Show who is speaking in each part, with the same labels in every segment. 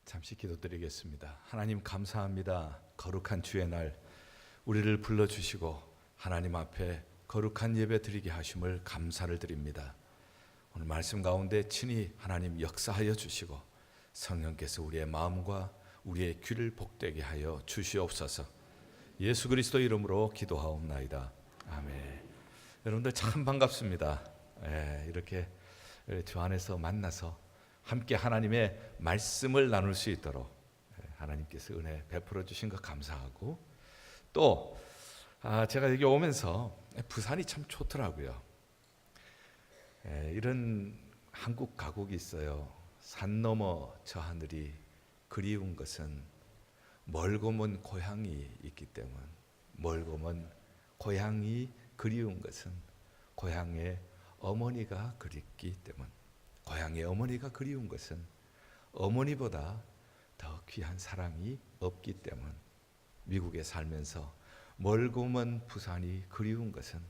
Speaker 1: 잠시 기도드리겠습니다. 하나님 감사합니다. 거룩한 주의 날 우리를 불러주시고 하나님 앞에 거룩한 예배 드리게 하심을 감사를 드립니다. 오늘 말씀 가운데 친히 하나님 역사하여 주시고 성령께서 우리의 마음과 우리의 귀를 복되게 하여 주시옵소서. 예수 그리스도 이름으로 기도하옵나이다. 아멘. 여러분들 참 반갑습니다. 이렇게 주 안에서 만나서 함께 하나님의 말씀을 나눌 수 있도록 하나님께서 은혜 베풀어 주신 것 감사하고, 또 제가 여기 오면서 부산이 참 좋더라고요. 이런 한국 가곡이 있어요. 산 너머 저 하늘이 그리운 것은 멀고 먼 고향이 있기 때문, 멀고 먼 고향이 그리운 것은 고향의 어머니가 그립기 때문, 고향의 어머니가 그리운 것은 어머니보다 더 귀한 사랑이 없기 때문, 미국에 살면서 멀고 먼 부산이 그리운 것은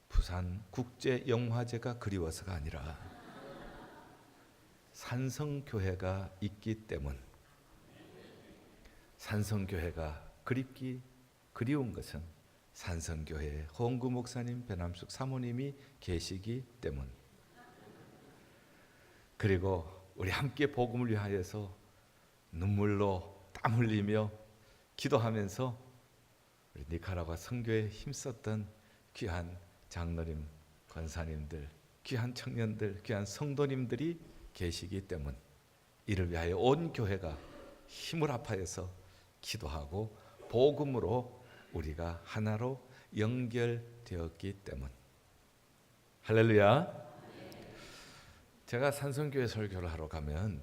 Speaker 1: 부산 국제영화제가 그리워서가 아니라 산성교회가 있기 때문, 산성교회가 그리운 것은 산성교회에 홍구 목사님, 배남숙 사모님이 계시기 때문, 그리고 우리 함께 복음을 위하여서 눈물로 땀 흘리며 기도하면서 우리 니카라과 선교에 힘썼던 귀한 장로님, 권사님들, 귀한 청년들, 귀한 성도님들이 계시기 때문, 이를 위하여 온 교회가 힘을 합하여서 기도하고 복음으로 우리가 하나로 연결되었기 때문. 할렐루야. 제가 산성교회 설교를 하러 가면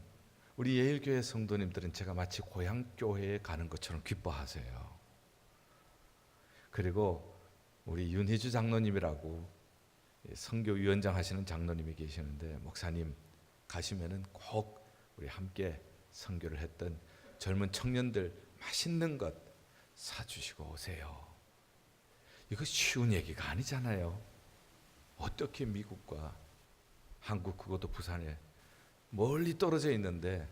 Speaker 1: 우리 예일교회 성도님들은 제가 마치 고향교회에 가는 것처럼 기뻐하세요. 그리고 우리 윤희주 장로님이라고 선교위원장 하시는 장로님이 계시는데, 목사님 가시면은 꼭 우리 함께 선교를 했던 젊은 청년들 맛있는 것 사주시고 오세요. 이거 쉬운 얘기가 아니잖아요. 어떻게 미국과 한국, 그것도 부산에 멀리 떨어져 있는데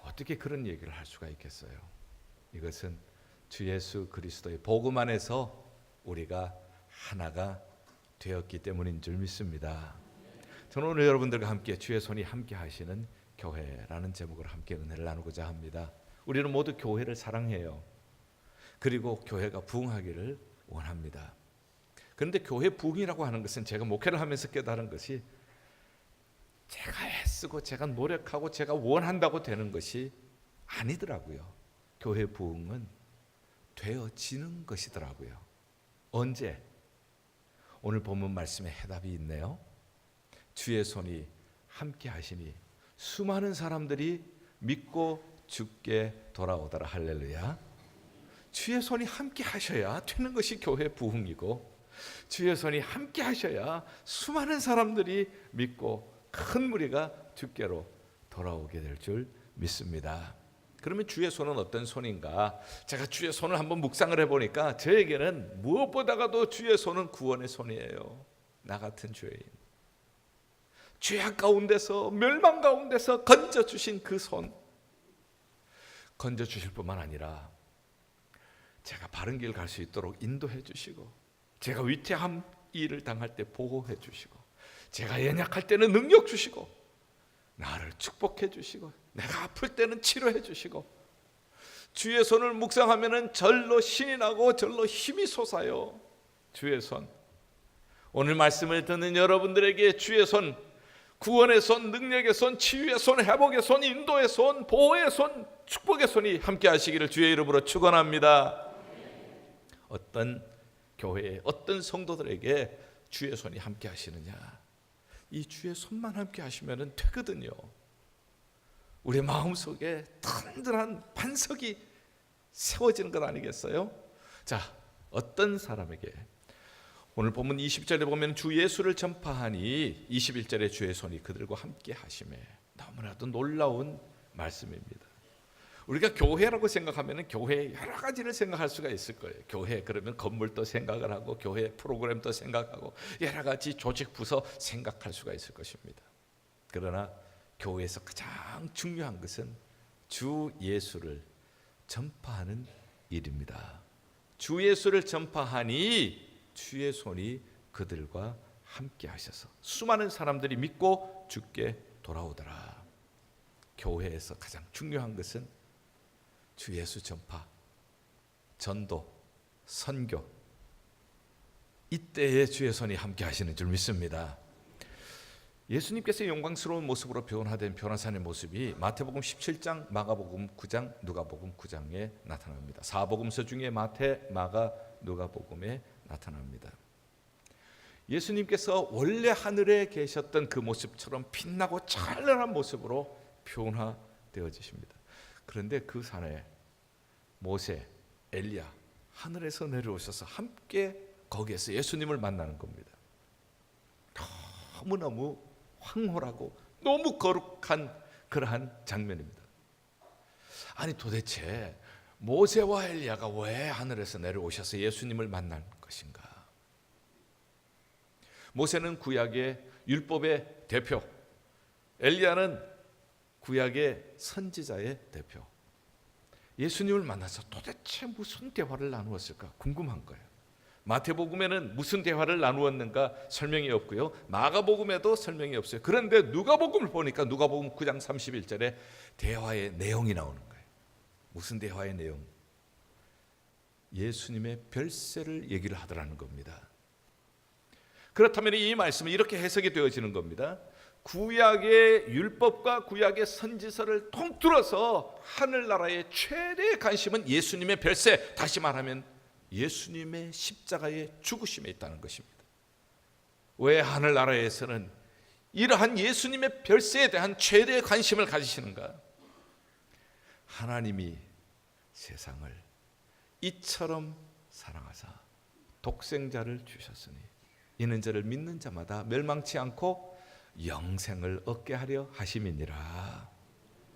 Speaker 1: 어떻게 그런 얘기를 할 수가 있겠어요? 이것은 주 예수 그리스도의 복음 안에서 우리가 하나가 되었기 때문인 줄 믿습니다. 저는 오늘 여러분들과 함께 주의 손이 함께 하시는 교회라는 제목으로 함께 은혜를 나누고자 합니다. 우리는 모두 교회를 사랑해요. 그리고 교회가 부흥하기를 원합니다. 그런데 교회 부흥이라고 하는 것은 제가 목회를 하면서 깨달은 것이 제가 애쓰고 제가 노력하고 제가 원한다고 되는 것이 아니더라고요. 교회 부흥은 되어지는 것이더라고요. 언제? 오늘 본문 말씀에 해답이 있네요. 주의 손이 함께 하시니 수많은 사람들이 믿고 죽게 돌아오더라. 할렐루야. 주의 손이 함께 하셔야 되는 것이 교회 부흥이고, 주의 손이 함께 하셔야 수많은 사람들이 믿고 큰 무리가 주께로 돌아오게 될 줄 믿습니다. 그러면 주의 손은 어떤 손인가? 제가 주의 손을 한번 묵상을 해보니까 저에게는 무엇보다도 주의 손은 구원의 손이에요. 나 같은 죄인, 죄악 가운데서, 멸망 가운데서 건져주신 그 손, 건져주실 뿐만 아니라 제가 바른 길 갈 수 있도록 인도해 주시고, 제가 위태함 일을 당할 때 보호해 주시고, 제가 연약할 때는 능력 주시고, 나를 축복해 주시고, 내가 아플 때는 치료해 주시고, 주의 손을 묵상하면 절로 신이 나고 절로 힘이 솟아요. 주의 손, 오늘 말씀을 듣는 여러분들에게 주의 손, 구원의 손, 능력의 손, 치유의 손, 회복의 손, 인도의 손, 보호의 손, 축복의 손이 함께 하시기를 주의 이름으로 축원합니다. 어떤 교회에, 어떤 성도들에게 주의 손이 함께 하시느냐? 이 주의 손만 함께 하시면 되거든요. 우리 마음속에 든든한 반석이 세워지는 것 아니겠어요? 자, 어떤 사람에게, 오늘 본문 20절에 보면 주 예수를 전파하니 21절에 주의 손이 그들과 함께 하심에, 너무나도 놀라운 말씀입니다. 우리가 교회라고 생각하면 교회 여러 가지를 생각할 수가 있을 거예요. 교회 그러면 건물도 생각을 하고, 교회 프로그램도 생각하고, 여러 가지 조직 부서 생각할 수가 있을 것입니다. 그러나 교회에서 가장 중요한 것은 주 예수를 전파하는 일입니다. 주 예수를 전파하니 주의 손이 그들과 함께 하셔서 수많은 사람들이 믿고 주께 돌아오더라. 교회에서 가장 중요한 것은 주 예수 전파, 전도, 선교, 이때에 주의 손이 함께 하시는 줄 믿습니다. 예수님께서 영광스러운 모습으로 변화된 변화산의 모습이 마태복음 17장, 마가복음 9장, 누가복음 9장에 나타납니다. 사복음서 중에 마태, 마가, 누가복음에 나타납니다. 예수님께서 원래 하늘에 계셨던 그 모습처럼 빛나고 찬란한 모습으로 변화되어지십니다. 그런데 그 산에 모세, 엘리야 하늘에서 내려오셔서 함께 거기에서 예수님을 만나는 겁니다. 너무너무 황홀하고 너무 거룩한 그러한 장면입니다. 아니 도대체 모세와 엘리야가 왜 하늘에서 내려오셔서 예수님을 만난 것인가? 모세는 구약의 율법의 대표, 엘리야는 구약의 선지자의 대표. 예수님을 만나서 도대체 무슨 대화를 나누었을까 궁금한 거예요. 마태복음에는 무슨 대화를 나누었는가 설명이 없고요. 마가복음에도 설명이 없어요. 그런데 누가복음을 보니까 누가복음 9장 31절에 대화의 내용이 나오는 거예요. 무슨 대화의 내용? 예수님의 별세를 얘기를 하더라는 겁니다. 그렇다면 이 말씀은 이렇게 해석이 되어지는 겁니다. 구약의 율법과 구약의 선지서를 통틀어서 하늘나라의 최대의 관심은 예수님의 별세, 다시 말하면 예수님의 십자가의 죽으심에 있다는 것입니다. 왜 하늘나라에서는 이러한 예수님의 별세에 대한 최대의 관심을 가지시는가? 하나님이 세상을 이처럼 사랑하사 독생자를 주셨으니 이는 저를 믿는 자마다 멸망치 않고 영생을 얻게 하려 하심이니라.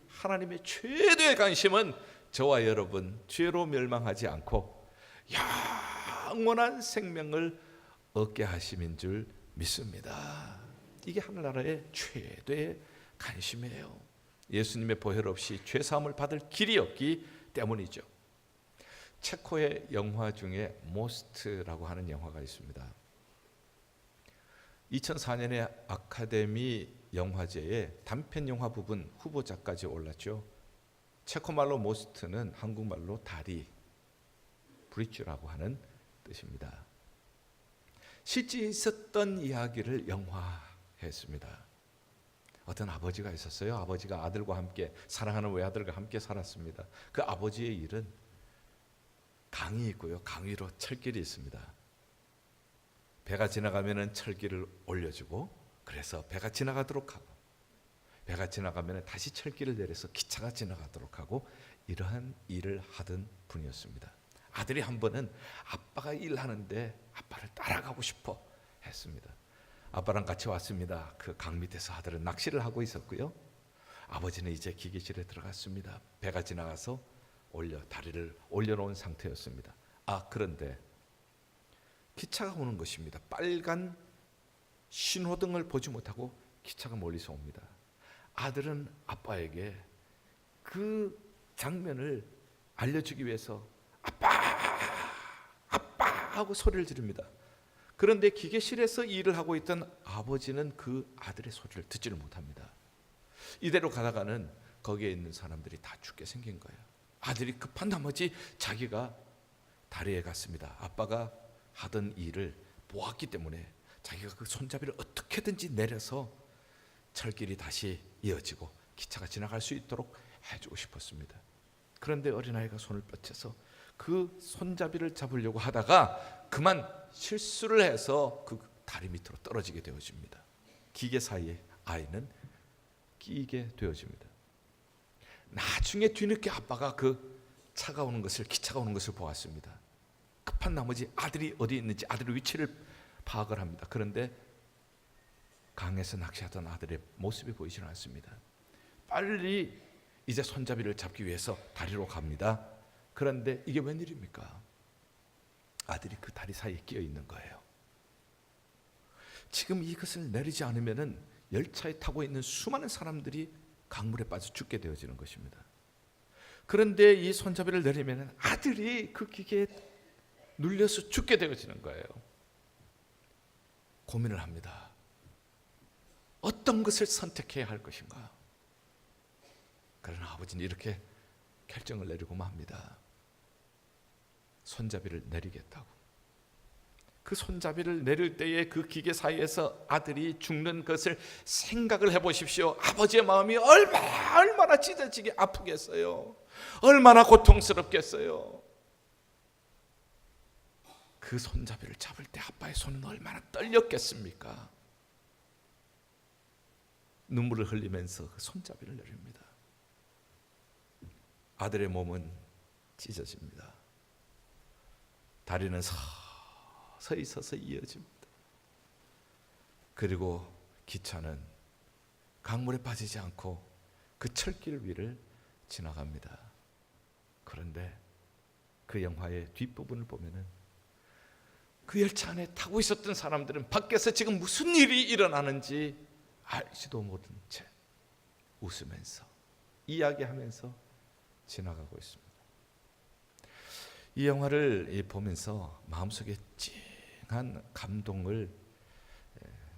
Speaker 1: 하나님의 최대의 관심은 저와 여러분 죄로 멸망하지 않고 영원한 생명을 얻게 하심인 줄 믿습니다. 이게 하늘나라의 최대의 관심이에요. 예수님의 보혈 없이 죄 사함을 받을 길이 없기 때문이죠. 체코의 영화 중에 모스트라고 하는 영화가 있습니다. 2004년에 아카데미 영화제에 단편 영화 부분 후보자까지 올랐죠. 체코말로 모스트는 한국말로 다리, 브릿지라고 하는 뜻입니다. 실제 있었던 이야기를 영화했습니다. 어떤 아버지가 있었어요. 아버지가 아들과 함께 사랑하는 외아들과 함께 살았습니다. 그 아버지의 일은 강이 있고요. 강 위로 철길이 있습니다. 배가 지나가면 철길을 올려주고 그래서 배가 지나가도록 하고 배가 지나가면 다시 철길을 내려서 기차가 지나가도록 하고 이러한 일을 하던 분이었습니다. 아들이 한 번은 아빠가 일하는데 아빠를 따라가고 싶어 했습니다. 아빠랑 같이 왔습니다. 그 강 밑에서 아들은 낚시를 하고 있었고요. 아버지는 이제 기계실에 들어갔습니다. 배가 지나가서 다리를 올려놓은 상태였습니다. 그런데 기차가 오는 것입니다. 빨간 신호등을 보지 못하고 기차가 멀리서 옵니다. 아들은 아빠에게 그 장면을 알려주기 위해서 아빠 하고 소리를 지릅니다. 그런데 기계실에서 일을 하고 있던 아버지는 그 아들의 소리를 듣지를 못합니다. 이대로 가다가는 거기에 있는 사람들이 다 죽게 생긴 거예요. 아들이 급한 나머지 자기가 다리에 갔습니다. 아빠가 하던 일을 보았기 때문에 자기가 그 손잡이를 어떻게든지 내려서 철길이 다시 이어지고 기차가 지나갈 수 있도록 해주고 싶었습니다. 그런데 어린아이가 손을 뻗쳐서 그 손잡이를 잡으려고 하다가 그만 실수를 해서 그 다리 밑으로 떨어지게 되어집니다. 기계 사이에 아이는 끼게 되어집니다. 나중에 뒤늦게 아빠가 그 차가 오는 것을, 기차가 오는 것을 보았습니다. 급한 나머지 아들이 어디 있는지 아들의 위치를 파악을 합니다. 그런데 강에서 낚시하던 아들의 모습이 보이지 않습니다. 빨리 이제 손잡이를 잡기 위해서 다리로 갑니다. 그런데 이게 웬일입니까? 아들이 그 다리 사이에 끼어 있는 거예요. 지금 이것을 내리지 않으면은 열차에 타고 있는 수많은 사람들이 강물에 빠져 죽게 되어지는 것입니다. 그런데 이 손잡이를 내리면 아들이 그 기계에 눌려서 죽게 되어지는 거예요. 고민을 합니다. 어떤 것을 선택해야 할 것인가? 그러나 아버지는 이렇게 결정을 내리고 맙니다. 손잡이를 내리겠다고. 그 손잡이를 내릴 때에 그 기계 사이에서 아들이 죽는 것을 생각을 해보십시오. 아버지의 마음이 얼마나 찢어지게 아프겠어요. 얼마나 고통스럽겠어요. 그 손잡이를 잡을 때 아빠의 손은 얼마나 떨렸겠습니까? 눈물을 흘리면서 그 손잡이를 내립니다. 아들의 몸은 찢어집니다. 다리는 서서히 이어집니다. 그리고 기차는 강물에 빠지지 않고 그 철길 위를 지나갑니다. 그런데 그 영화의 뒷부분을 보면은 그 열차 안에 타고 있었던 사람들은 밖에서 지금 무슨 일이 일어나는지 알지도 못한 채 웃으면서 이야기하면서 지나가고 있습니다. 이 영화를 보면서 마음속에 찡한 감동을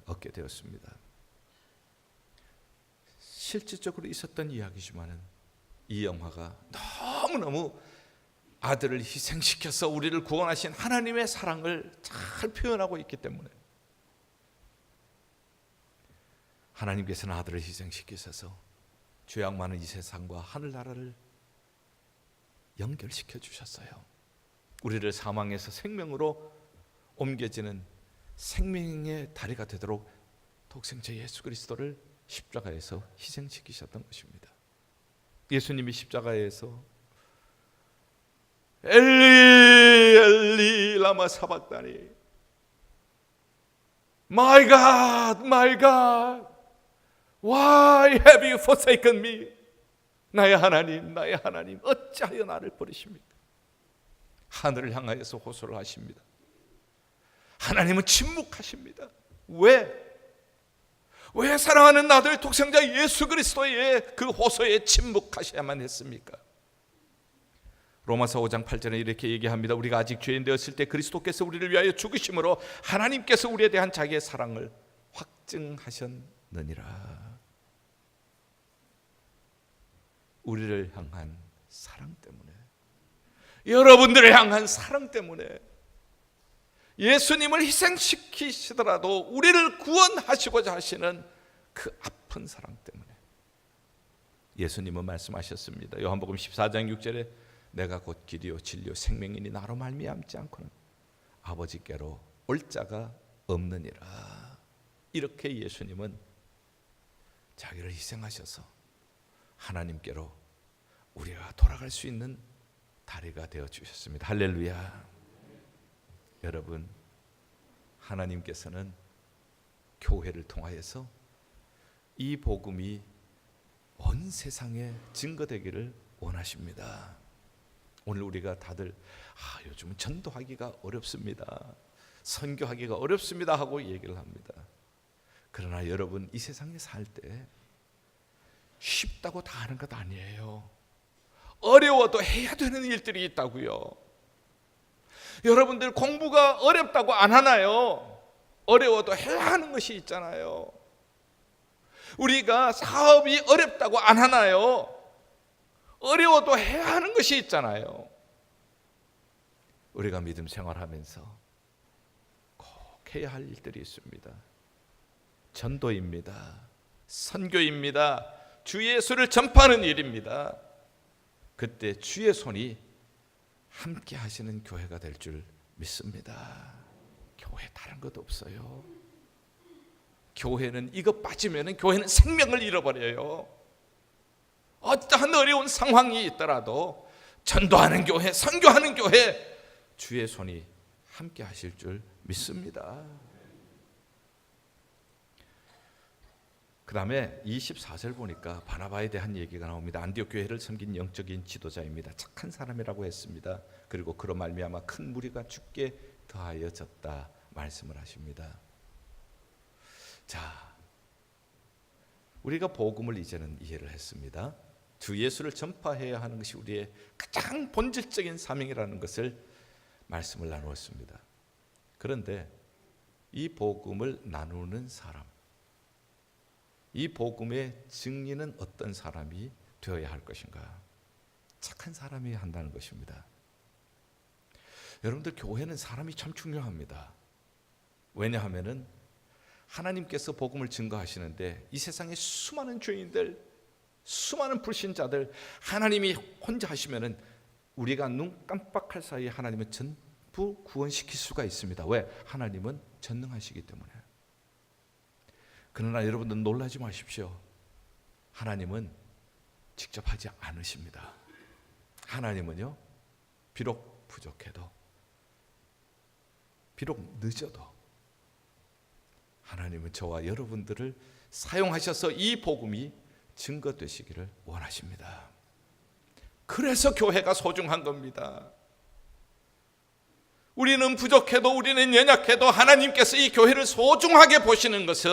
Speaker 1: 얻게 되었습니다. 실질적으로 있었던 이야기지만은 이 영화가 너무너무 아들을 희생시켜서 우리를 구원하신 하나님의 사랑을 잘 표현하고 있기 때문에 하나님께서는 아들을 희생시키셔서 죄악 많은 이 세상과 하늘나라를 연결시켜 주셨어요. 우리를 사망에서 생명으로 옮겨지는 생명의 다리가 되도록 독생자 예수 그리스도를 십자가에서 희생시키셨던 것입니다. 예수님이 십자가에서 엘리 엘리 라마 사박다니 My God, my God, why have you forsaken me? 나의 하나님, 나의 하나님, 어찌하여 나를 버리십니까? 하늘을 향하여서 호소를 하십니다. 하나님은 침묵하십니다. 왜 사랑하는 아들 독생자 예수 그리스도의 그 호소에 침묵하셔야만 했습니까? 로마서 5장 8절에 이렇게 얘기합니다. 우리가 아직 죄인 되었을 때 그리스도께서 우리를 위하여 죽으심으로 하나님께서 우리에 대한 자기의 사랑을 확증하셨느니라. 우리를 향한 사랑 때문에, 여러분들을 향한 사랑 때문에, 예수님을 희생시키시더라도 우리를 구원하시고자 하시는 그 아픈 사랑 때문에 예수님은 말씀하셨습니다. 요한복음 14장 6절에 내가 곧 길이요 진리요 생명이니 나로 말미암지 않고는 아버지께로 올 자가 없느니라. 이렇게 예수님은 자기를 희생하셔서 하나님께로 우리가 돌아갈 수 있는 다리가 되어 주셨습니다. 할렐루야. 여러분, 하나님께서는 교회를 통하여서 이 복음이 온 세상에 증거되기를 원하십니다. 오늘 우리가 다들 요즘은 전도하기가 어렵습니다, 선교하기가 어렵습니다 하고 얘기를 합니다. 그러나 여러분, 이 세상에 살 때 쉽다고 다 하는 것 아니에요. 어려워도 해야 되는 일들이 있다고요. 여러분들 공부가 어렵다고 안 하나요? 어려워도 해야 하는 것이 있잖아요. 우리가 사업이 어렵다고 안 하나요? 어려워도 해야 하는 것이 있잖아요. 우리가 믿음 생활하면서 꼭 해야 할 일들이 있습니다. 전도입니다. 선교입니다. 주 예수를 전파하는 일입니다. 그때 주의 손이 함께 하시는 교회가 될 줄 믿습니다. 교회 다른 것 없어요. 교회는 이거 빠지면 교회는 생명을 잃어버려요. 어떠한 어려운 상황이 있더라도 전도하는 교회, 선교하는 교회, 주의 손이 함께 하실 줄 믿습니다. 그 다음에 24절 보니까 바나바에 대한 얘기가 나옵니다. 안디옥 교회를 섬긴 영적인 지도자입니다. 착한 사람이라고 했습니다. 그리고 그로 말미암아 큰 무리가 죽게 더하여졌다 말씀을 하십니다. 자, 우리가 복음을 이제는 이해를 했습니다. 주 예수를 전파해야 하는 것이 우리의 가장 본질적인 사명이라는 것을 말씀을 나누었습니다. 그런데 이 복음을 나누는 사람, 이 복음의 증인은 어떤 사람이 되어야 할 것인가? 착한 사람이 한다는 것입니다. 여러분들, 교회는 사람이 참 중요합니다. 왜냐하면은 하나님께서 복음을 증거하시는데 이 세상에 수많은 죄인들, 수많은 불신자들 하나님이 혼자 하시면은 우리가 눈 깜빡할 사이에 하나님은 전부 구원시킬 수가 있습니다. 왜? 하나님은 전능하시기 때문에. 그러나 여러분들 놀라지 마십시오. 하나님은 직접 하지 않으십니다. 하나님은요, 비록 부족해도, 비록 늦어도 하나님은 저와 여러분들을 사용하셔서 이 복음이 증거되시기를 원하십니다. 그래서 교회가 소중한 겁니다. 우리는 부족해도, 우리는 연약해도 하나님께서 이 교회를 소중하게 보시는 것은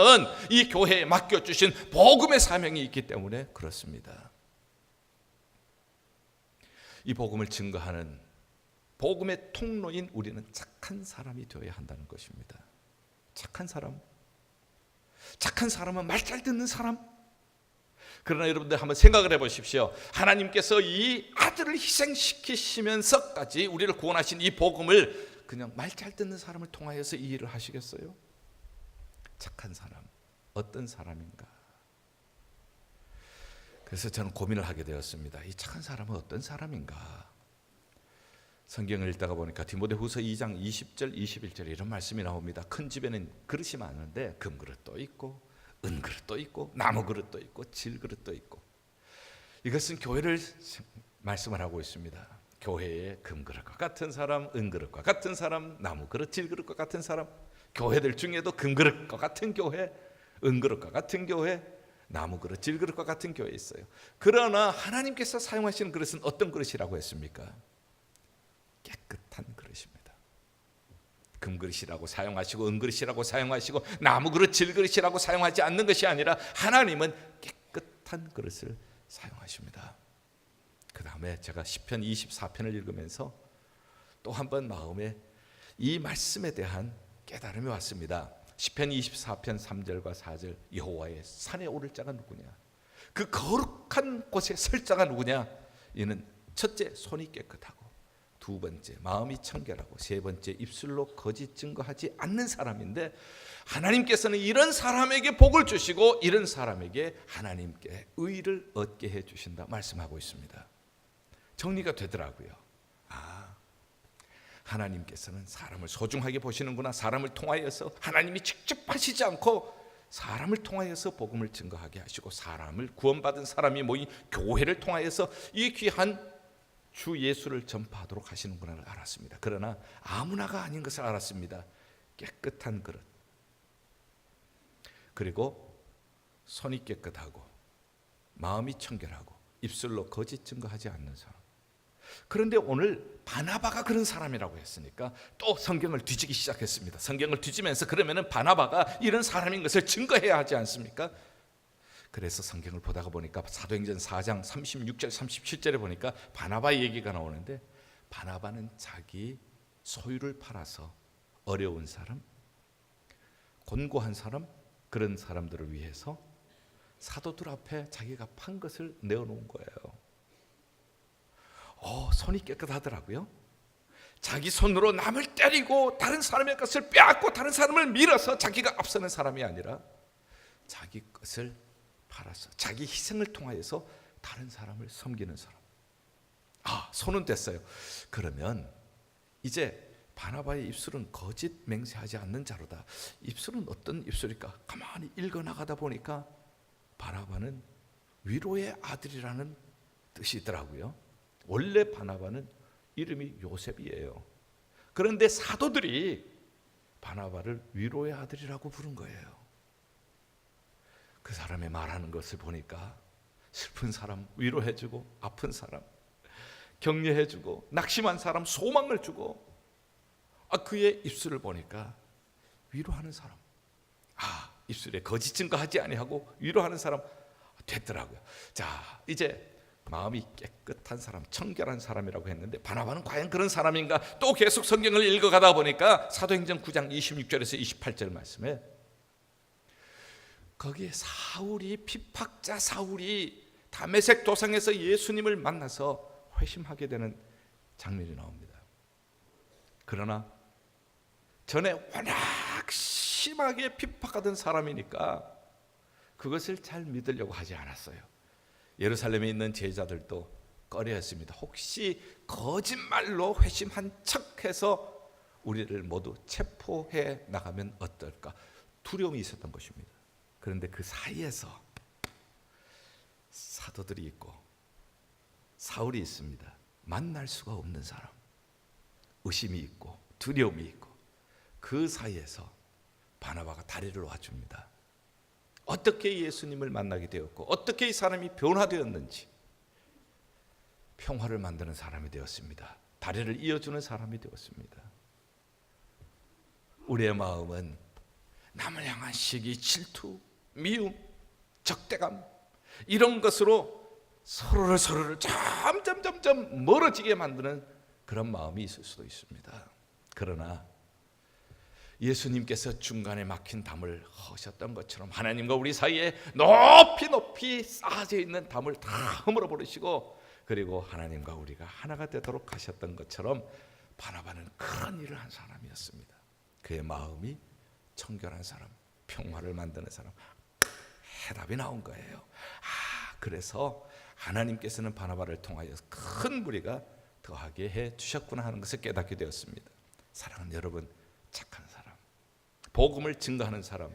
Speaker 1: 이 교회에 맡겨주신 복음의 사명이 있기 때문에 그렇습니다. 이 복음을 증거하는 복음의 통로인 우리는 착한 사람이 되어야 한다는 것입니다. 착한 사람. 착한 사람은 말 잘 듣는 사람. 그러나 여러분들 한번 생각을 해보십시오. 하나님께서 이 아들을 희생시키시면서까지 우리를 구원하신 이 복음을 그냥 말 잘 듣는 사람을 통하여서 이 일을 하시겠어요? 착한 사람, 어떤 사람인가? 그래서 저는 고민을 하게 되었습니다. 이 착한 사람은 어떤 사람인가? 성경을 읽다가 보니까 디모데후서 2장 20절 21절에 이런 말씀이 나옵니다. 큰 집에는 그릇이 많은데 금그릇도 있고 은그릇도 있고 나무그릇도 있고 질그릇도 있고. 이것은 교회를 말씀을 하고 있습니다. 교회에 금그릇과 같은 사람, 은그릇과 같은 사람, 나무그릇, 질그릇과 같은 사람, 교회들 중에도 금그릇과 같은 교회, 은그릇과 같은 교회, 나무그릇, 질그릇과 같은 교회 있어요. 그러나 하나님께서 사용하시는 그릇은 어떤 그릇이라고 했습니까? 깨끗한 그릇입니다. 금그릇이라고 사용하시고 은그릇이라고 사용하시고 나무그릇, 질그릇이라고 사용하지 않는 것이 아니라 하나님은 깨끗한 그릇을 사용하십니다. 그 다음에 제가 시편 24편을 읽으면서 또 한 번 마음에 이 말씀에 대한 깨달음이 왔습니다. 시편 24편 3절과 4절, 여호와의 산에 오를 자가 누구냐? 그 거룩한 곳에 설 자가 누구냐? 이는 첫째 손이 깨끗하고, 두 번째 마음이 청결하고, 세 번째 입술로 거짓 증거하지 않는 사람인데, 하나님께서는 이런 사람에게 복을 주시고 이런 사람에게 하나님께 의를 얻게 해주신다 말씀하고 있습니다. 정리가 되더라고요. 하나님께서는 사람을 소중하게 보시는구나. 사람을 통하여서, 하나님이 직접 하시지 않고 사람을 통하여서 복음을 증거하게 하시고, 사람을 구원받은 사람이 모인 교회를 통하여서 이 귀한 주 예수를 전파하도록 하시는구나를 알았습니다. 그러나 아무나가 아닌 것을 알았습니다. 깨끗한 그릇, 그리고 손이 깨끗하고 마음이 청결하고 입술로 거짓 증거하지 않는 사람. 그런데 오늘 바나바가 그런 사람이라고 했으니까 또 성경을 뒤지기 시작했습니다. 성경을 뒤지면서 그러면은 바나바가 이런 사람인 것을 증거해야 하지 않습니까? 그래서 성경을 보다가 보니까 사도행전 4장 36절 37절에 보니까 바나바의 얘기가 나오는데, 바나바는 자기 소유를 팔아서 어려운 사람, 곤고한 사람, 그런 사람들을 위해서 사도들 앞에 자기가 판 것을 내어놓은 거예요. 손이 깨끗하더라고요. 자기 손으로 남을 때리고 다른 사람의 것을 빼앗고 다른 사람을 밀어서 자기가 앞서는 사람이 아니라 자기 것을 팔아서 자기 희생을 통하여서 다른 사람을 섬기는 사람. 손은 됐어요. 그러면 이제 바나바의 입술은 거짓 맹세하지 않는 자로다. 입술은 어떤 입술일까? 가만히 읽어나가다 보니까 바나바는 위로의 아들이라는 뜻이 있더라고요. 원래 바나바는 이름이 요셉이에요. 그런데 사도들이 바나바를 위로의 아들이라고 부른 거예요. 그 사람의 말하는 것을 보니까 슬픈 사람 위로해주고, 아픈 사람 격려해주고, 낙심한 사람 소망을 주고, 그의 입술을 보니까 위로하는 사람, 입술에 거짓 증거하지 아니하고 위로하는 사람 됐더라고요. 자, 이제 마음이 깨끗한 사람, 청결한 사람이라고 했는데 바나바는 과연 그런 사람인가? 또 계속 성경을 읽어가다 보니까 사도행전 9장 26절에서 28절 말씀에 거기에 사울이, 핍박자 사울이 다메섹 도상에서 예수님을 만나서 회심하게 되는 장면이 나옵니다. 그러나 전에 워낙 심하게 핍박하던 사람이니까 그것을 잘 믿으려고 하지 않았어요. 예루살렘에 있는 제자들도 꺼려했습니다. 혹시 거짓말로 회심한 척해서 우리를 모두 체포해 나가면 어떨까? 두려움이 있었던 것입니다. 그런데 그 사이에서 사도들이 있고 사울이 있습니다. 만날 수가 없는 사람, 의심이 있고 두려움이 있고 그 사이에서 바나바가 다리를 놔줍니다. 어떻게 예수님을 만나게 되었고 어떻게 이 사람이 변화되었는지 평화를 만드는 사람이 되었습니다. 다리를 이어주는 사람이 되었습니다. 우리의 마음은 남을 향한 시기, 질투, 미움, 적대감 이런 것으로 서로를 점점 멀어지게 만드는 그런 마음이 있을 수도 있습니다. 그러나 예수님께서 중간에 막힌 담을 허셨던 것처럼 하나님과 우리 사이에 높이 쌓아져 있는 담을 다 허물어 버리시고 그리고 하나님과 우리가 하나가 되도록 하셨던 것처럼 바나바는 그런 일을 한 사람이었습니다. 그의 마음이 청결한 사람, 평화를 만드는 사람, 해답이 나온 거예요. 그래서 하나님께서는 바나바를 통하여 큰 무리가 더하게 해 주셨구나 하는 것을 깨닫게 되었습니다. 사랑하는 여러분, 착한 사람, 복음을 증거하는 사람,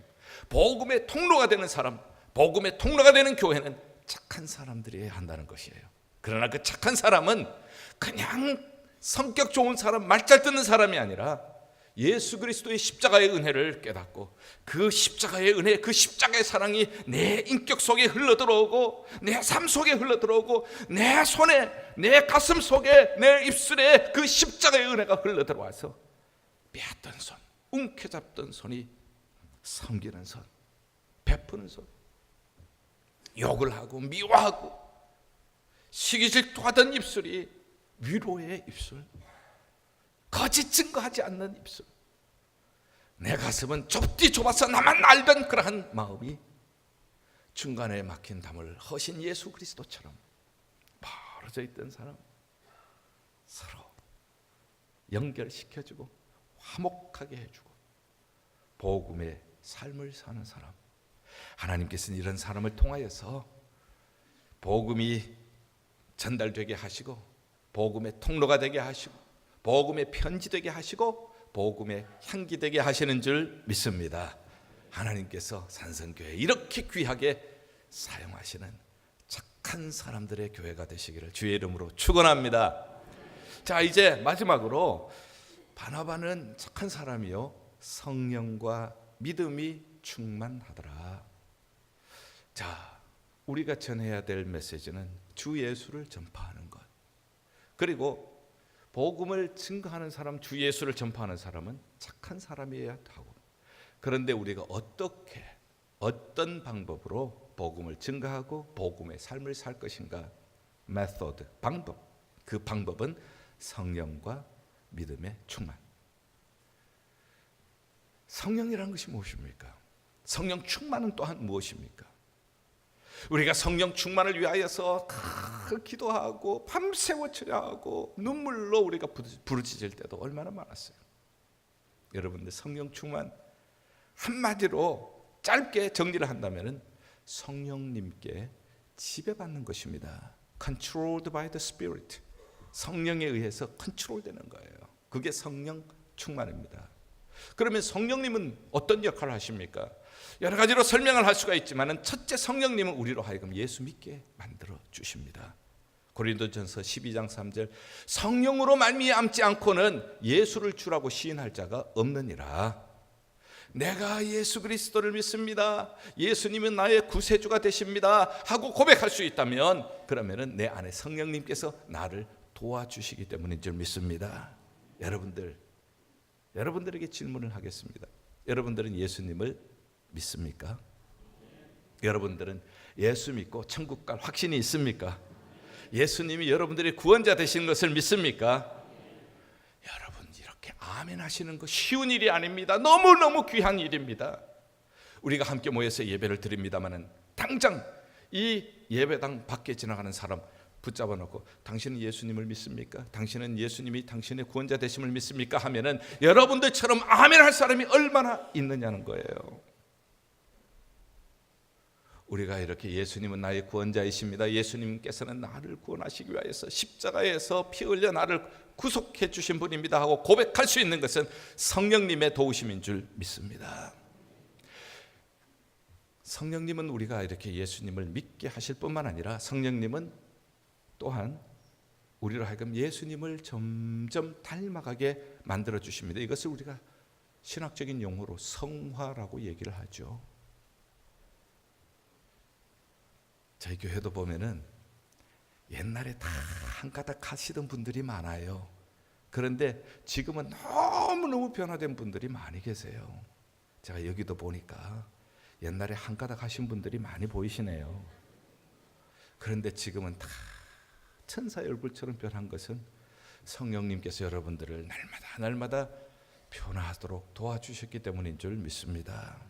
Speaker 1: 복음의 통로가 되는 사람, 복음의 통로가 되는 교회는 착한 사람들이어야 한다는 것이에요. 그러나 그 착한 사람은 그냥 성격 좋은 사람, 말 잘 듣는 사람이 아니라 예수 그리스도의 십자가의 은혜를 깨닫고 그 십자가의 은혜, 그 십자가의 사랑이 내 인격 속에 흘러들어오고 내 삶 속에 흘러들어오고 내 손에, 내 가슴 속에, 내 입술에 그 십자가의 은혜가 흘러들어와서 빼앗던 손, 움켜잡던 손이 섬기는 손, 베푸는 손, 욕을 하고 미워하고 시기질투하던 입술이 위로의 입술, 거짓 증거하지 않는 입술, 내 가슴은 좁아서 나만 알던 그러한 마음이 중간에 막힌 담을 허신 예수 그리스도처럼 벌어져 있던 사람, 서로 연결시켜주고 화목하게 해주고 복음의 삶을 사는 사람, 하나님께서는 이런 사람을 통하여서 복음이 전달되게 하시고 복음의 통로가 되게 하시고 복음의 편지 되게 하시고 복음의 향기 되게 하시는 줄 믿습니다. 하나님께서 산성교회 이렇게 귀하게 사용하시는 착한 사람들의 교회가 되시기를 주의 이름으로 축원합니다. 자, 이제 마지막으로 바나바는 착한 사람이요 성령과 믿음이 충만하더라. 자, 우리가 전해야 될 메시지는 주 예수를 전파하는 것, 그리고 복음을 증거하는 사람, 주 예수를 전파하는 사람은 착한 사람이어야 하고, 그런데 우리가 어떻게, 어떤 방법으로 복음을 증거하고 복음의 삶을 살 것인가? 메소드, 방법. 그 방법은 성령과 믿음의 충만. 성령이라는 것이 무엇입니까? 성령 충만은 또한 무엇입니까? 우리가 성령 충만을 위하여서 기도하고 밤새워 처려하고 눈물로 우리가 부르짖을 때도 얼마나 많았어요. 여러분들, 성령 충만 한마디로 짧게 정리를 한다면 성령님께 지배받는 것입니다. Controlled by the Spirit. 성령에 의해서 컨트롤되는 거예요. 그게 성령 충만입니다. 그러면 성령님은 어떤 역할을 하십니까? 여러 가지로 설명을 할 수가 있지만 첫째, 성령님은 우리로 하여금 예수 믿게 만들어 주십니다. 고린도전서 12장 3절, 성령으로 말미암지 않고는 예수를 주라고 시인할 자가 없느니라. 내가 예수 그리스도를 믿습니다, 예수님은 나의 구세주가 되십니다 하고 고백할 수 있다면 그러면은 내 안에 성령님께서 나를 도와주시기 때문인 줄 믿습니다. 여러분들에게 질문을 하겠습니다. 여러분들은 예수님을 믿습니까? 여러분들은 예수 믿고 천국 갈 확신이 있습니까? 예수님이 여러분들의 구원자 되신 것을 믿습니까? 여러분, 이렇게 아멘 하시는 거 쉬운 일이 아닙니다. 너무너무 귀한 일입니다. 우리가 함께 모여서 예배를 드립니다마는 당장 이 예배당 밖에 지나가는 사람 붙잡아 놓고 당신은 예수님을 믿습니까? 당신은 예수님이 당신의 구원자 되심을 믿습니까? 하면은 여러분들처럼 아멘 할 사람이 얼마나 있느냐는 거예요. 우리가 이렇게 예수님은 나의 구원자이십니다, 예수님께서는 나를 구원하시기 위하여서 십자가에서 피 흘려 나를 구속해 주신 분입니다 하고 고백할 수 있는 것은 성령님의 도우심인 줄 믿습니다. 성령님은 우리가 이렇게 예수님을 믿게 하실 뿐만 아니라 성령님은 또한 우리로 하여금 예수님을 점점 닮아가게 만들어 주십니다. 이것을 우리가 신학적인 용어로 성화라고 얘기를 하죠. 저희 교회도 보면은 옛날에 다 한 가닥 하시던 분들이 많아요. 그런데 지금은 너무너무 변화된 분들이 많이 계세요. 제가 여기도 보니까 옛날에 한 가닥 하신 분들이 많이 보이시네요. 그런데 지금은 다 천사의 얼굴처럼 변한 것은 성령님께서 여러분들을 날마다 변화하도록 도와주셨기 때문인 줄 믿습니다.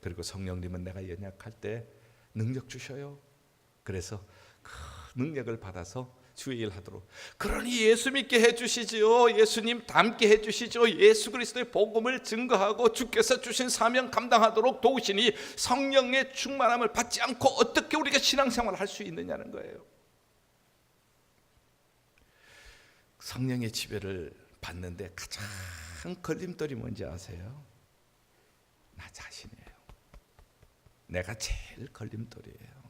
Speaker 1: 그리고 성령님은 내가 연약할 때 능력 주셔요. 그래서 그 능력을 받아서 주의 일 하도록, 그러니 예수 믿게 해주시지요, 예수님 닮게 해주시죠, 예수 그리스도의 복음을 증거하고 주께서 주신 사명 감당하도록 도우시니 성령의 충만함을 받지 않고 어떻게 우리가 신앙생활을 할 수 있느냐는 거예요. 성령의 지배를 받는데 가장 걸림돌이 뭔지 아세요? 나 자신이에요. 내가 제일 걸림돌이에요.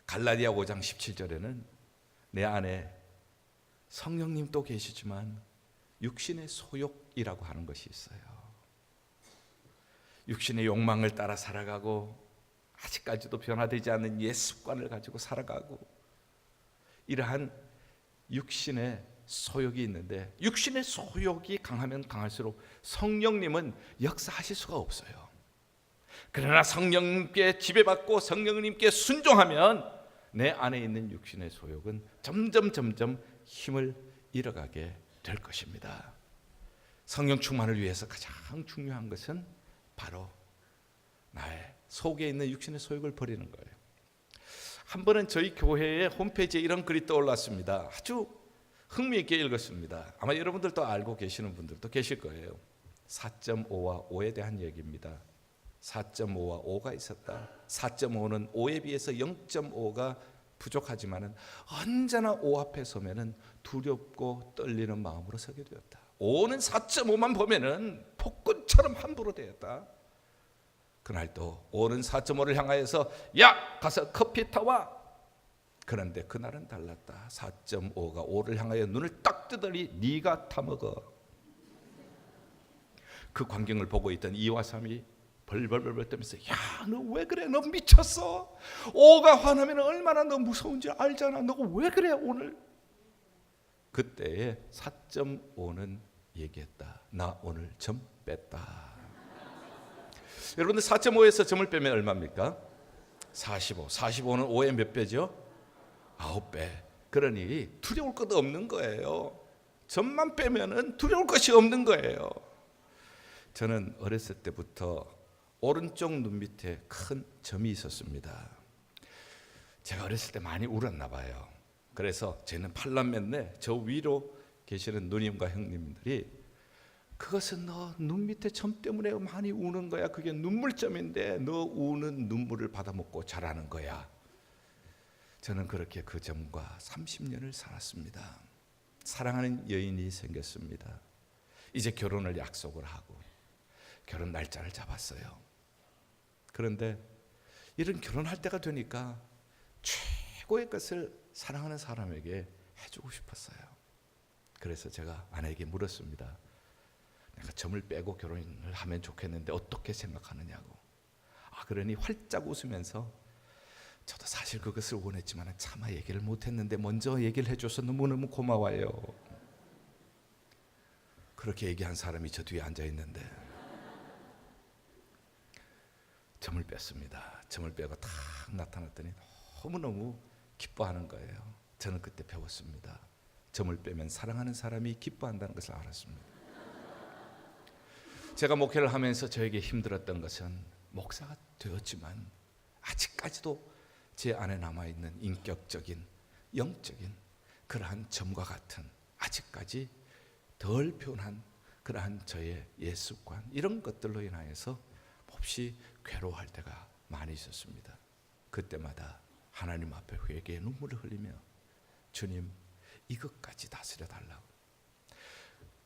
Speaker 1: 갈라디아 5장 17절에는 내 안에 성령님도 계시지만 육신의 소욕이라고 하는 것이 있어요. 육신의 욕망을 따라 살아가고 아직까지도 변화되지 않는 옛 습관을 가지고 살아가고, 이러한 육신의 소욕이 있는데 육신의 소욕이 강하면 강할수록 성령님은 역사하실 수가 없어요. 그러나 성령님께 지배받고 성령님께 순종하면 내 안에 있는 육신의 소욕은 점점 힘을 잃어가게 될 것입니다. 성령 충만을 위해서 가장 중요한 것은 바로 나의 속에 있는 육신의 소욕을 버리는 거예요. 한 번은 저희 교회의 홈페이지에 이런 글이 떠올랐습니다. 아주 흥미있게 읽었습니다. 아마 여러분들도 알고 계시는 분들도 계실 거예요. 4.5와 5에 대한 얘기입니다. 4.5와 5가 있었다. 4.5는 5에 비해서 0.5가 부족하지만 언제나 5 앞에 서면은 두렵고 떨리는 마음으로 서게 되었다. 5는 4.5만 보면은 폭군처럼 함부로 되었다. 그날도 5는 4.5를 향하여서 야, 가서 커피 타와. 그런데 그날은 달랐다. 4.5가 5를 향하여 눈을 딱 뜨더니 네가 타먹어. 그 광경을 보고 있던 2와 3이 벌벌벌 떨면서 야, 너 왜 그래? 너 미쳤어? 5가 화나면 얼마나 너 무서운지 알잖아. 너가 왜 그래 오늘? 그때에 4.5는 얘기했다. 나 오늘 점 뺐다. 여러분들 4.5에서 점을 빼면 얼마입니까? 45. 45는 5의 몇 배죠? 9배. 그러니 두려울 것도 없는 거예요. 점만 빼면은 두려울 것이 없는 거예요. 저는 어렸을 때부터 오른쪽 눈 밑에 큰 점이 있었습니다. 제가 어렸을 때 많이 울었나 봐요. 그래서 저는 팔남매인데 저 위로 계시는 누님과 형님들이 그것은 너 눈 밑에 점 때문에 많이 우는 거야. 그게 눈물점인데 너 우는 눈물을 받아먹고 자라는 거야. 저는 그렇게 그 점과 30년을 살았습니다. 사랑하는 여인이 생겼습니다. 이제 결혼을 약속을 하고 결혼 날짜를 잡았어요. 그런데 이런 결혼할 때가 되니까 최고의 것을 사랑하는 사람에게 해주고 싶었어요. 그래서 제가 아내에게 물었습니다. 내가 점을 빼고 결혼을 하면 좋겠는데 어떻게 생각하느냐고. 그러니 활짝 웃으면서 저도 사실 그것을 원했지만 차마 얘기를 못했는데 먼저 얘기를 해줘서 너무너무 고마워요. 그렇게 얘기한 사람이 저 뒤에 앉아 있는데 점을 뺐습니다. 점을 빼고 탁 나타났더니 너무너무 기뻐하는 거예요. 저는 그때 배웠습니다. 점을 빼면 사랑하는 사람이 기뻐한다는 것을 알았습니다. 제가 목회를 하면서 저에게 힘들었던 것은 목사가 되었지만 아직까지도 제 안에 남아있는 인격적인, 영적인 그러한 점과 같은 아직까지 덜 표현한 그러한 저의 예습관, 이런 것들로 인하여서 몹시 괴로워할 때가 많이 있었습니다. 그때마다 하나님 앞에 회개의 눈물을 흘리며 주님, 이것까지 다스려 달라고.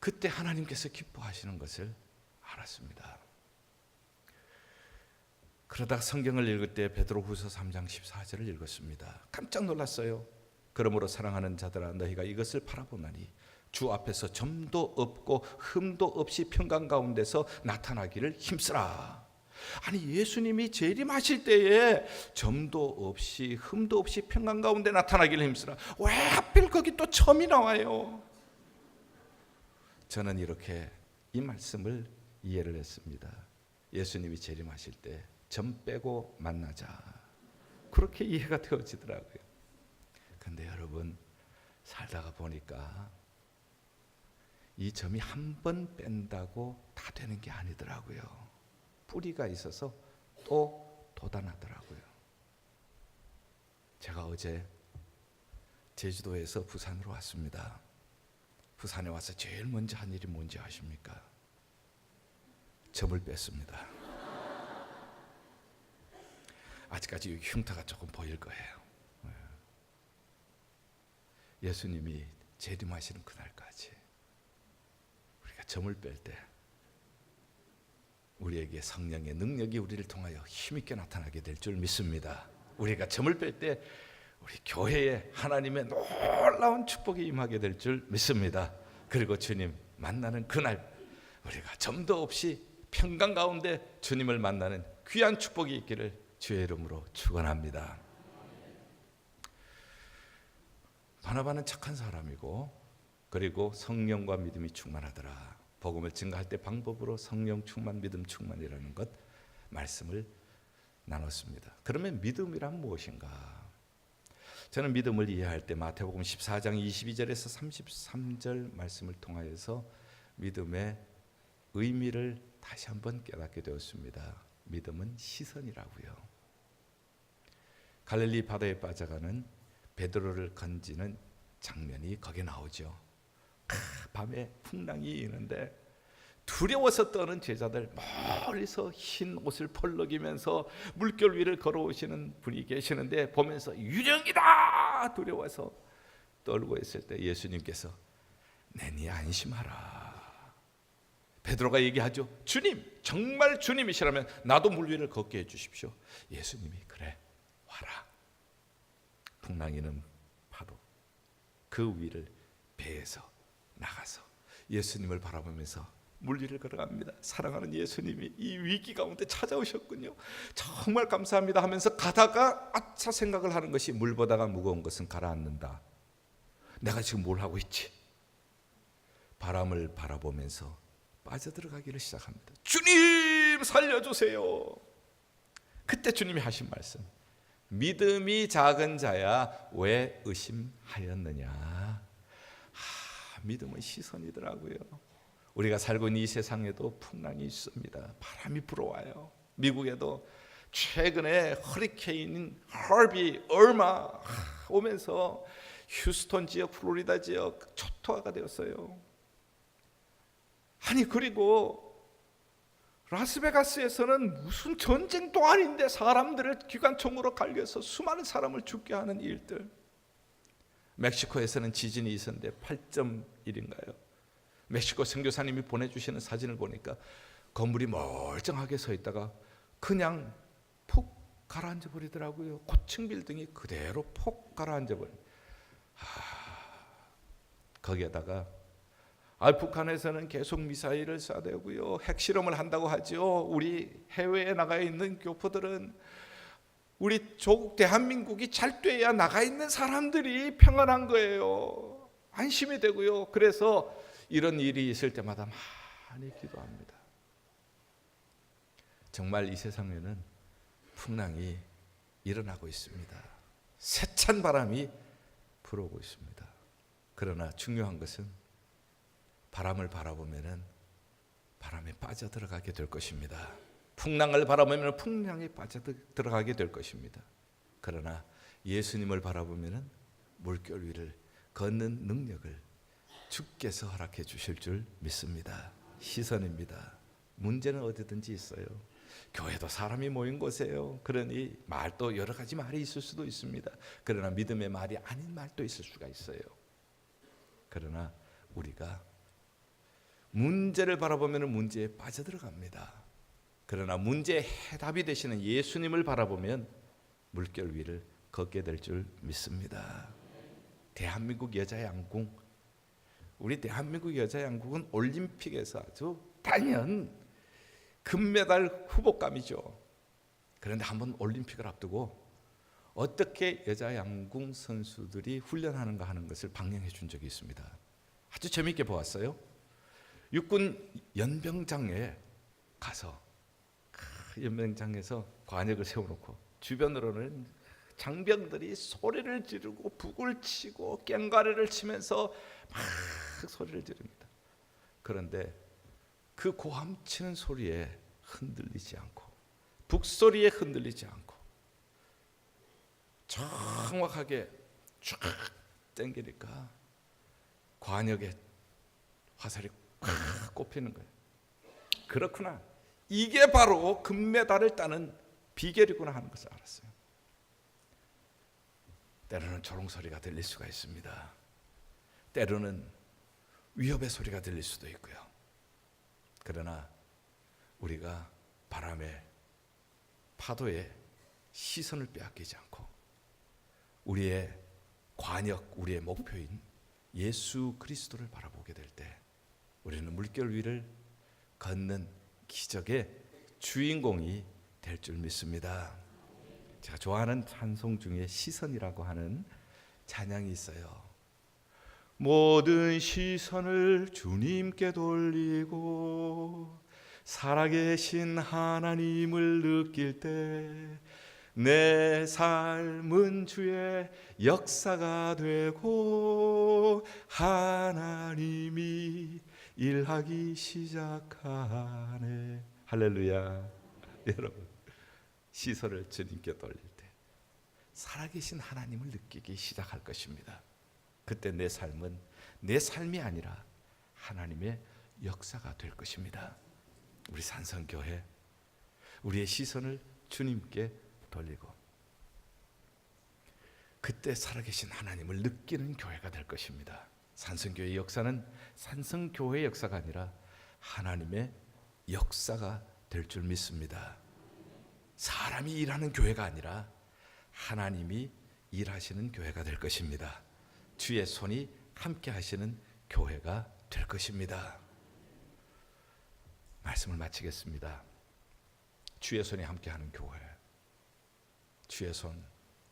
Speaker 1: 그때 하나님께서 기뻐하시는 것을 알았습니다. 그러다가 성경을 읽을 때 베드로후서 3장 14절을 읽었습니다. 깜짝 놀랐어요. 그러므로 사랑하는 자들아, 너희가 이것을 바라보나니 주 앞에서 점도 없고 흠도 없이 평강 가운데서 나타나기를 힘쓰라. 아니, 예수님이 재림하실 때에 점도 없이 흠도 없이 평강 가운데 나타나기를 힘쓰라. 왜 하필 거기 또 점이 나와요? 저는 이렇게 이 말씀을 이해를 했습니다. 예수님이 재림하실 때 점 빼고 만나자, 그렇게 이해가 되어지더라고요. 근데 여러분, 살다가 보니까 이 점이 한 번 뺀다고 다 되는 게 아니더라고요. 뿌리가 있어서 또 돋아나더라고요. 제가 어제 제주도에서 부산으로 왔습니다. 부산에 와서 제일 먼저 한 일이 뭔지 아십니까? 점을 뺐습니다. 아직까지 흉터가 조금 보일 거예요. 예수님이 재림하시는 그날까지 우리가 점을 뺄 때 우리에게 성령의 능력이 우리를 통하여 힘있게 나타나게 될 줄 믿습니다. 우리가 점을 뺄 때 우리 교회에 하나님의 놀라운 축복이 임하게 될 줄 믿습니다. 그리고 주님 만나는 그날 우리가 점도 없이 평강 가운데 주님을 만나는 귀한 축복이 있기를 주의 이름으로 축원합니다. 바나바는 착한 사람이고 그리고 성령과 믿음이 충만하더라. 복음을 증거할 때 방법으로 성령 충만, 믿음 충만이라는 것 말씀을 나눴습니다. 그러면 믿음이란 무엇인가? 저는 믿음을 이해할 때 마태복음 14장 22절에서 33절 말씀을 통하여서 믿음의 의미를 다시 한번 깨닫게 되었습니다. 믿음은 시선이라고요. 갈릴리 바다에 빠져가는 베드로를 건지는 장면이 거기에 나오죠. 밤에 풍랑이 있는데 두려워서 떠는 제자들, 멀리서 흰 옷을 펄럭이면서 물결 위를 걸어오시는 분이 계시는데 보면서 유령이다 두려워서 떨고 있을 때 예수님께서 내니 안심하라. 베드로가 얘기하죠. 주님, 정말 주님이시라면 나도 물 위를 걷게 해주십시오. 예수님이 그래 와라. 풍랑이는 파도 그 위를 배에서 나가서 예수님을 바라보면서 물 위를 걸어갑니다. 사랑하는 예수님이 이 위기 가운데 찾아오셨군요. 정말 감사합니다 하면서 가다가 아차 생각을 하는 것이 물보다가 무거운 것은 가라앉는다. 내가 지금 뭘 하고 있지? 바람을 바라보면서 빠져들어가기를 시작합니다. 주님 살려주세요. 그때 주님이 하신 말씀, 믿음이 작은 자야 왜 의심하였느냐. 믿음은 시선이더라고요. 우리가 살고 있는 이 세상에도 풍랑이 있습니다. 바람이 불어와요. 미국에도 최근에 허리케인인 하비, 얼마 오면서 휴스턴 지역, 플로리다 지역 초토화가 되었어요. 아니, 그리고 라스베가스에서는 무슨 전쟁도 아닌데 사람들을 기관총으로 갈겨서 수많은 사람을 죽게 하는 일들. 멕시코에서는 지진이 있었는데 8.1인가요? 멕시코 선교사님이 보내주시는 사진을 보니까 건물이 멀쩡하게 서 있다가 그냥 푹 가라앉아 버리더라고요. 고층 빌딩이 그대로 폭 가라앉아 버린. 거기에다가 북한에서는 계속 미사일을 쏴대고요, 핵실험을 한다고 하죠. 우리 해외에 나가 있는 교포들은 우리 조국 대한민국이 잘 돼야 나가 있는 사람들이 평안한 거예요. 안심이 되고요. 그래서 이런 일이 있을 때마다 많이 기도합니다. 정말 이 세상에는 풍랑이 일어나고 있습니다. 세찬 바람이 불어오고 있습니다. 그러나 중요한 것은 바람을 바라보면은 바람에 빠져들어가게 될 것입니다. 풍랑을 바라보면 풍랑에 빠져들어가게 될 것입니다. 그러나 예수님을 바라보면은 물결 위를 걷는 능력을 주께서 허락해 주실 줄 믿습니다. 시선입니다. 문제는 어디든지 있어요. 교회도 사람이 모인 곳이에요. 그러니 말도 여러 가지 말이 있을 수도 있습니다. 그러나 믿음의 말이 아닌 말도 있을 수가 있어요. 그러나 우리가 문제를 바라보면 문제에 빠져들어갑니다. 그러나 문제의 해답이 되시는 예수님을 바라보면 물결 위를 걷게 될 줄 믿습니다. 대한민국 여자양궁, 우리 대한민국 여자양궁은 올림픽에서 아주 단연 금메달 후보감이죠. 그런데 한번 올림픽을 앞두고 어떻게 여자양궁 선수들이 훈련하는가 하는 것을 방영해 준 적이 있습니다. 아주 재미있게 보았어요. 육군 연병장에 가서 연병장에서 관역을 세워놓고 주변으로는 장병들이 소리를 지르고 북을 치고 꽹과리를 치면서 막 소리를 지릅니다. 그런데 그 고함치는 소리에 흔들리지 않고 북소리에 흔들리지 않고 정확하게 쫙 당기니까 관역에 화살이 꽉 꼽히는 거예요. 그렇구나, 이게 바로 금메달을 따는 비결이구나 하는 것을 알았어요. 때로는 조롱소리가 들릴 수가 있습니다. 때로는 위협의 소리가 들릴 수도 있고요. 그러나 우리가 바람에 파도에 시선을 빼앗기지 않고 우리의 관역, 우리의 목표인 예수 그리스도를 바라보게 될 때 우리는 물결 위를 걷는 기적의 주인공이 될 줄 믿습니다. 제가 좋아하는 찬송 중에 시선이라고 하는 찬양이 있어요. 모든 시선을 주님께 돌리고 살아계신 하나님을 느낄 때 내 삶은 주의 역사가 되고 하나님이 일하기 시작하네. 할렐루야. 여러분, 시선을 주님께 돌릴 때 살아계신 하나님을 느끼기 시작할 것입니다. 그때 내 삶은 내 삶이 아니라 하나님의 역사가 될 것입니다. 우리 산성교회, 우리의 시선을 주님께 돌리고 그때 살아계신 하나님을 느끼는 교회가 될 것입니다. 산성교회의 역사는 산성교회의 역사가 아니라 하나님의 역사가 될 줄 믿습니다. 사람이 일하는 교회가 아니라 하나님이 일하시는 교회가 될 것입니다. 주의 손이 함께 하시는 교회가 될 것입니다. 말씀을 마치겠습니다. 주의 손이 함께 하는 교회, 주의 손,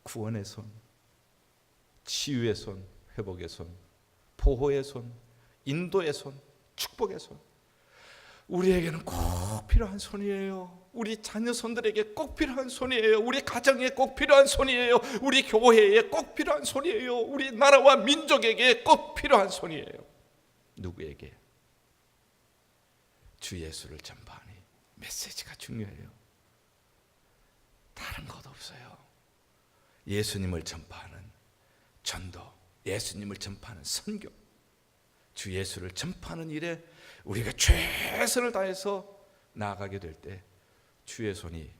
Speaker 1: 구원의 손, 치유의 손, 회복의 손, 보호의 손, 인도의 손, 축복의 손, 우리에게는 꼭 필요한 손이에요. 우리 자녀 손들에게 꼭 필요한 손이에요. 우리 가정에 꼭 필요한 손이에요. 우리 교회에 꼭 필요한 손이에요. 우리 나라와 민족에게 꼭 필요한 손이에요. 누구에게? 주 예수를 전파하니 메시지가 중요해요. 다른 것 없어요. 예수님을 전파하는 전도, 예수님을 전파하는 선교, 주 예수를 전파하는 일에 우리가 최선을 다해서 나아가게 될 때 주의 손이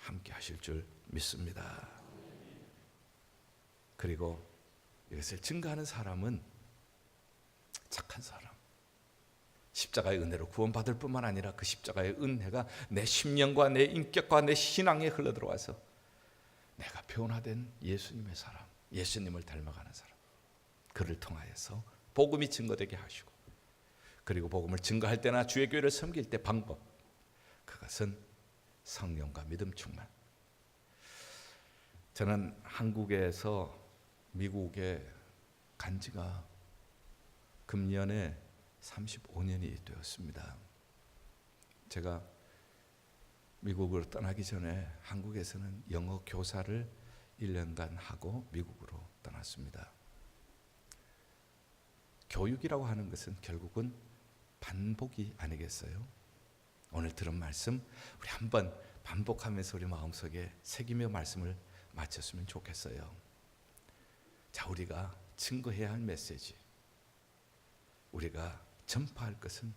Speaker 1: 함께 하실 줄 믿습니다. 그리고 이것을 증거하는 사람은 착한 사람, 십자가의 은혜로 구원받을 뿐만 아니라 그 십자가의 은혜가 내 심령과 내 인격과 내 신앙에 흘러들어와서 내가 변화된 예수님의 사람, 예수님을 닮아가는 사람, 그를 통하여서 복음이 증거되게 하시고, 그리고 복음을 증거할 때나 주의 교회를 섬길 때 방법, 그것은 성령과 믿음 충만. 저는 한국에서 미국에 간 지가 금년에 35년이 되었습니다. 제가 미국으로 떠나기 전에 한국에서는 영어 교사를 1년간 하고 미국으로 떠났습니다. 교육이라고 하는 것은 결국은 반복이 아니겠어요? 오늘 들은 말씀 우리 한번 반복하면서 우리 마음속에 새기며 말씀을 마쳤으면 좋겠어요. 자, 우리가 증거해야 할 메시지, 우리가 전파할 것은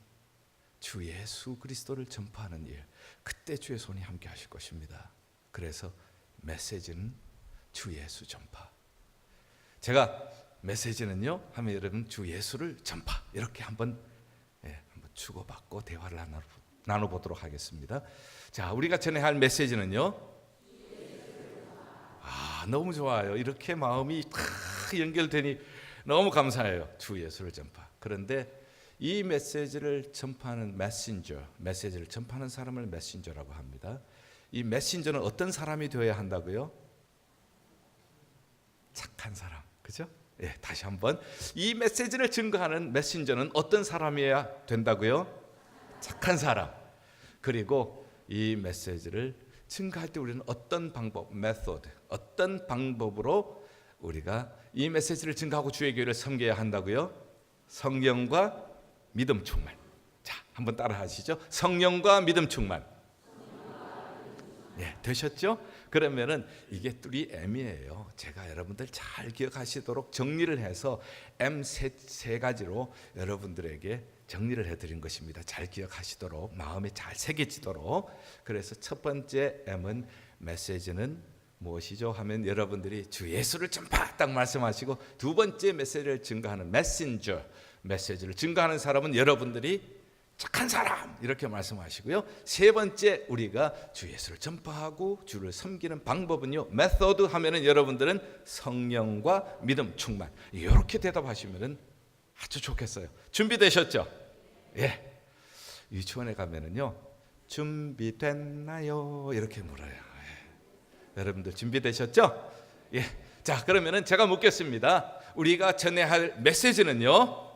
Speaker 1: 주 예수 그리스도를 전파하는 일, 그때 주의 손이 함께 하실 것입니다. 그래서 메시지는 주 예수 전파. 제가 메시지는요 하면 여러분 주 예수를 전파, 이렇게 한번 주고받고 대화를 나눠보도록 하겠습니다. 자, 우리가 전해야 할 메시지는요, 너무 좋아요. 이렇게 마음이 다 연결되니 너무 감사해요. 주 예수를 전파. 그런데 이 메시지를 전파하는 메시지를 전파하는 사람을 메신저라고 합니다. 이 메신저는 어떤 사람이 되어야 한다고요? 착한 사람, 그죠? 다시 한번, 이 메시지를 증거하는 메신저는 어떤 사람이어야 된다고요? 착한 사람. 그리고 이 메시지를 증거할 때 우리는 어떤 방법, 어떤 방법으로 우리가 이 메시지를 증거하고 주의 교회를 섬겨야 한다고요? 성령과 믿음 충만. 자, 한번 따라 하시죠. 성령과 믿음 충만. 되셨죠? 그러면은 이게 뚜리 M이에요. 제가 여러분들 잘 기억하시도록 정리를 해서 M 세 가지로 여러분들에게 정리를 해드린 것입니다. 잘 기억하시도록, 마음에 잘 새겨지도록. 그래서 첫 번째 M은 메시지는 무엇이죠? 하면 여러분들이 주 예수를 전파 딱 말씀하시고, 두 번째 메시지를 증거하는 메신저, 메시지를 증거하는 사람은 여러분들이 착한 사람 이렇게 말씀하시고요. 세 번째, 우리가 주 예수를 전파하고 주를 섬기는 방법은요, 메소드 하면은 여러분들은 성령과 믿음 충만, 이렇게 대답하시면은 아주 좋겠어요. 준비되셨죠? 유치원에 가면은요, 준비됐나요? 이렇게 물어요. 여러분들 준비되셨죠? 자, 그러면은 제가 묻겠습니다. 우리가 전해야 할 메시지는요,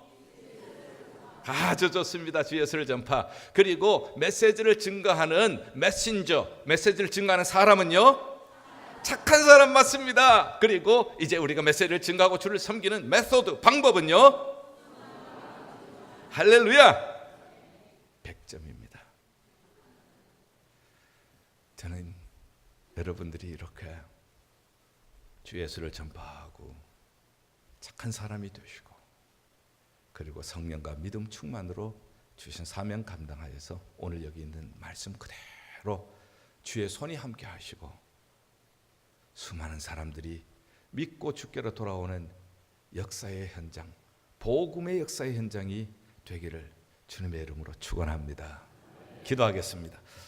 Speaker 1: 아주 좋습니다. 주 예수를 전파. 그리고 메시지를 증거하는 메시지를 증거하는 사람은요, 착한 사람 맞습니다. 그리고 이제 우리가 메시지를 증거하고 주를 섬기는 메소드, 방법은요, 할렐루야, 100점입니다. 저는 여러분들이 이렇게 주 예수를 전파하고 착한 사람이 되시고, 그리고 성령과 믿음 충만으로 주신 사명 감당하여서 오늘 여기 있는 말씀 그대로 주의 손이 함께 하시고, 수많은 사람들이 믿고 주께로 돌아오는 역사의 현장, 복음의 역사의 현장이 되기를 주님의 이름으로 축원합니다. 기도하겠습니다.